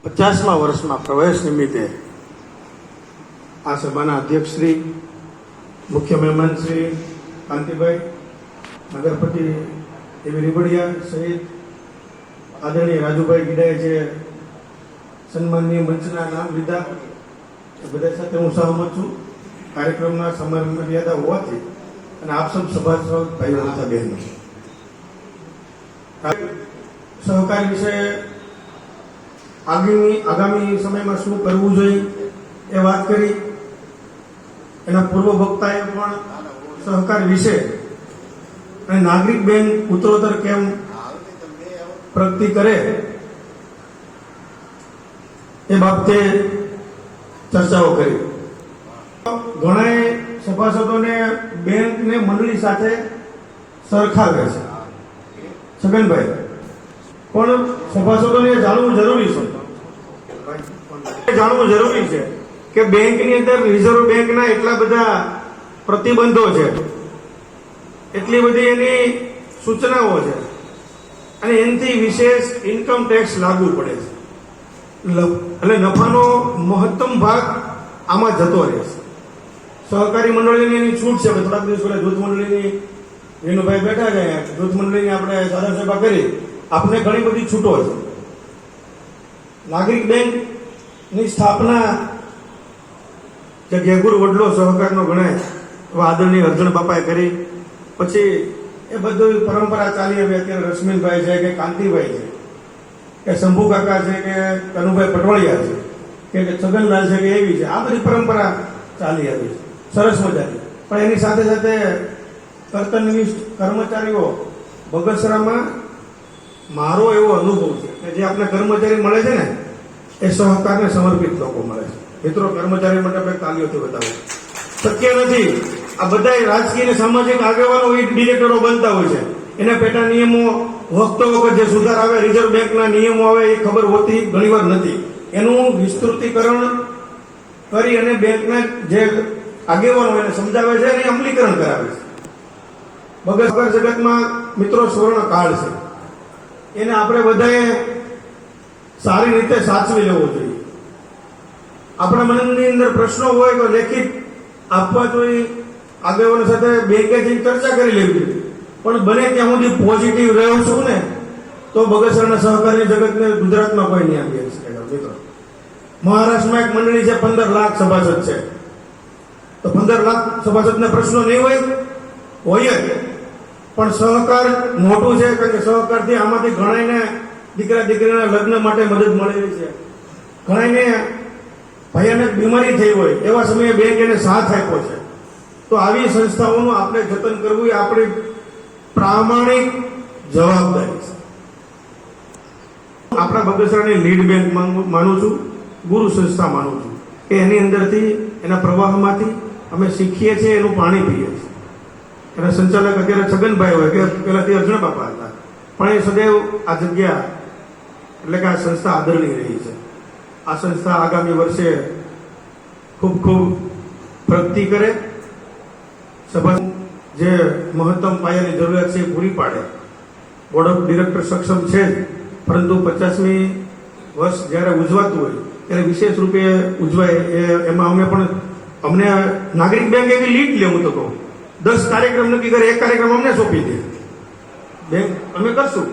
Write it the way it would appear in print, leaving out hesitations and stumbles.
50મા વર્ષમાં પ્રવેશ નિમિત્તે આ સભાના અધ્યક્ષ શ્રી, મુખ્ય મહેમાન શ્રી કાંતિભાઈ, નગરપતિ એવી રીબડિયા સહિત આદરણીય રાજુભાઈ ગીડાએ જે સન્માનીય મંચના નામ લીધા એ બધા સાથે હું સહમત છું. કાર્યક્રમના સમય મર્યાદા હોવાથી અને આપ સૌ સભાસદ ભાઈઓ તથા બહેનો સહકાર વિશે આગામી સમયમાં શું કરવું જોઈએ એ વાત કરી. એના પૂર્વ વક્તાએ પણ સહકાર વિશે અને નાગરિક બેંક ઉત્તરોત્તર કેમ પ્રગતિ કરે એ બાબતે ચર્ચાઓ કરી. ઘણા સભાસદોને બેંકને મંડળી સાથે સરખાવે છે છગનભાઈ, પણ સભાસદોને જાણવું જરૂરી છે કે બેંકની અંદર રિઝર્વ બેંકના એટલા બધા પ્રતિબંધો છે, એટલી બધી એની સૂચનાઓ છે અને એનાથી વિશેષ ઇન્કમ ટેક્સ લાગુ પડે છે. એટલે નફાનો મહત્તમ ભાગ આમાં જતો રહેશે. સહકારી મંડળીની એની છૂટ છે. થોડાક દિવસ પહેલા જૂથ મંડળીની વિનુભાઈ બેઠા છે, જૂથ મંડળીની આપણે સાધન સભા કરી, આપને ઘણી બધી છૂટો છે. નાગરિક બેંકની સ્થાપના જે ઘેગુર વડલો સહકારનો ગણાય એવા આદરણીય અર્જણ બાપાએ કરી. પછી એ બધું પરંપરા ચાલી આવી. અત્યારે રશ્મિનભાઈ છે કે કાંતિભાઈ છે કે શંભુ કાકા છે કે કનુભાઈ પટવાળિયા છે કે છગનલાલ છે કે એવી છે, આ બધી પરંપરા ચાલી આવી છે. સરસ મજાની. પણ એની સાથે સાથે કર્તવ્યનિષ્ઠ કર્મચારીઓ બગસરામાં મારો એવો અનુભવ છે કે જે આપણે કર્મચારી મળે છે ને એ સહકારને સમર્પિત લોકો મળે છે. મિત્રો, કર્મચારી માટે આપણે તાલીઓથી બતાવો શક્ય નથી. આ બધા રાજકીય અને સામાજિક આગેવાનો ડિરેક્ટરો બનતા હોય છે. એના પેટા નિયમો વખતો વખત જે સુધાર આવે, રિઝર્વ બેંકના નિયમો આવે, એ ખબર હોતી ઘણીવાર નથી. એનું વિસ્તૃતીકરણ કરી અને બેંકના જે આગેવાનો એને સમજાવે છે અને અમલીકરણ કરાવે છે. બગસરા જગતમાં મિત્રો સ્વર્ણ કાળ છે. એને આપણે બધાએ સારી રીતે સાચવી લેવો જોઈએ. આપણા મનની અંદર પ્રશ્નો હોય તો લેખિત આપવા જોઈએ. આગેવાનો સાથે બેંકે જઈને ચર્ચા કરી લેવી જોઈએ. પણ બને ત્યાં સુધી પોઝિટિવ રહ્યો છું ને તો બગસરાના સહકારી જગતને ગુજરાતમાં કોઈ નહીં આપી શકે. મિત્રો, મહારાષ્ટ્રમાં એક મંડળી છે, 15 લાખ સભાસદ છે. તો 15 લાખ સભાસદના પ્રશ્નો નહીં હોય જ. પણ સહકાર મોટું છે કારણ કે સહકારથી આમાંથી ઘણાને દીકરા દીકરીના લગ્ન માટે મદદ મળેલી છે. ઘણાને ભયાનક બીમારી થઈ હોય એવા સમયે બેંક એને સાથ આપ્યો છે. તો આવી સંસ્થાઓનું આપણે જતન કરવું એ આપણી પ્રામાણિક જવાબદારી છે. આપણા બગસરાની લીડ બેંક માનું છું, ગુરુ સંસ્થા માનું છું કે એની અંદરથી એના પ્રવાહમાંથી અમે શીખીએ છીએ, એનું પાણી પીએ છીએ. એના સંચાલક અત્યારે છગનભાઈ હોય કે પેલાથી અર્જણ બાપા હતા, પણ એ સદૈવ આ જગ્યા એટલે કે આ સંસ્થા આદરણીય રહી છે. આ સંસ્થા આગામી વર્ષે ખૂબ ખૂબ પ્રગતિ કરે, સભા જે મહત્તમ પાયાની જરૂરિયાત છે એ પૂરી પાડે. બોર્ડ ઓફ ડિરેક્ટર સક્ષમ છે જ, પરંતુ 50મી વર્ષ જ્યારે ઉજવાતું હોય ત્યારે વિશેષ રૂપે ઉજવાય એમાં અમે પણ અમને નાગરિક બેંક એવી લીડ લે. હું તો કહું 10 કાર્યક્રમ નક્કી કરે, એક કાર્યક્રમ અમને સોંપી દે બેંક, અમે કરશું.